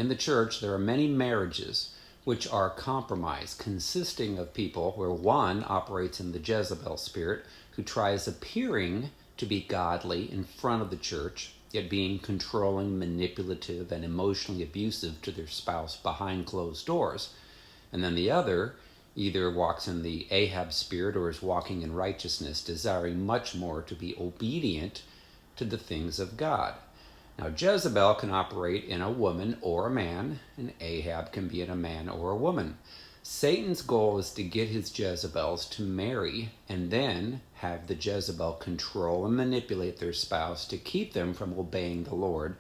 In the church, there are many marriages which are compromised, consisting of people where one operates in the Jezebel spirit, who tries appearing to be godly in front of the church, yet being controlling, manipulative, and emotionally abusive to their spouse behind closed doors. And then the other either walks in the Ahab spirit or is walking in righteousness, desiring much more to be obedient to the things of God. Now, Jezebel can operate in a woman or a man, and Ahab can be in a man or a woman. Satan's goal is to get his Jezebels to marry and then have the Jezebel control and manipulate their spouse to keep them from obeying the Lord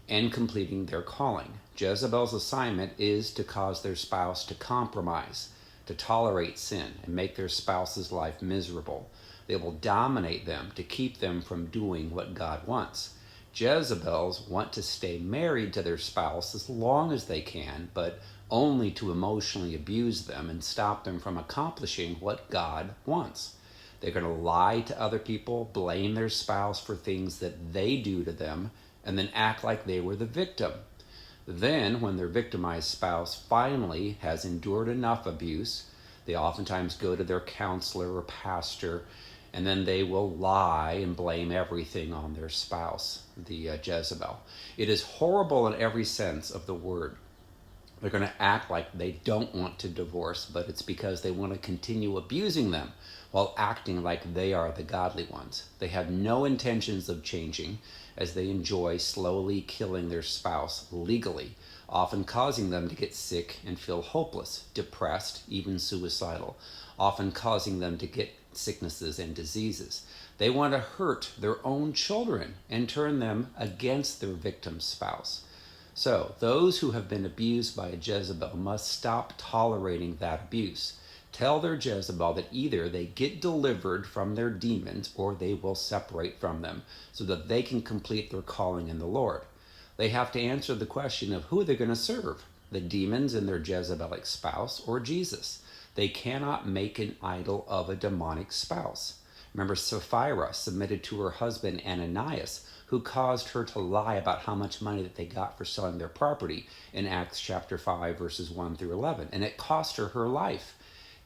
and completing their calling. Jezebel's assignment is to cause their spouse to compromise, to tolerate sin, and make their spouse's life miserable. They will dominate them to keep them from doing what God wants. Jezebels want to stay married to their spouse as long as they can, but only to emotionally abuse them and stop them from accomplishing what God wants. They're going to lie to other people, blame their spouse for things that they do to them, and then act like they were the victim. Then, when their victimized spouse finally has endured enough abuse, they oftentimes go to their counselor or pastor, and then they will lie and blame everything on their spouse, the Jezebel. It is horrible in every sense of the word. They're going to act like they don't want to divorce, but it's because they want to continue abusing them while acting like they are the godly ones. They have no intentions of changing, as they enjoy slowly killing their spouse legally, often causing them to get sick and feel hopeless, depressed, even suicidal, often causing them to get sicknesses and diseases. They want to hurt their own children and turn them against their victim spouse. So, those who have been abused by a Jezebel must stop tolerating that abuse. Tell their Jezebel that either they get delivered from their demons or they will separate from them so that they can complete their calling in the Lord. They have to answer the question of who they're going to serve, the demons and their Jezebelic spouse or Jesus. They cannot make an idol of a demonic spouse. Remember, Sapphira submitted to her husband Ananias, who caused her to lie about how much money that they got for selling their property in Acts chapter 5, verses 1 through 11. And it cost her her life.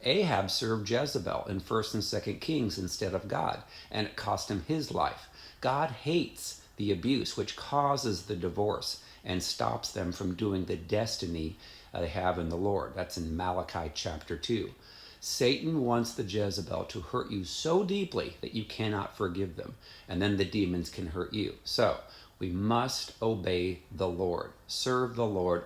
Ahab served Jezebel in 1st and 2nd Kings instead of God, and it cost him his life. God hates the abuse, which causes the divorce and stops them from doing the destiny they have in the Lord. That's in Malachi chapter 2. Satan wants the Jezebel to hurt you so deeply that you cannot forgive them, and then the demons can hurt you. So we must obey the Lord, serve the Lord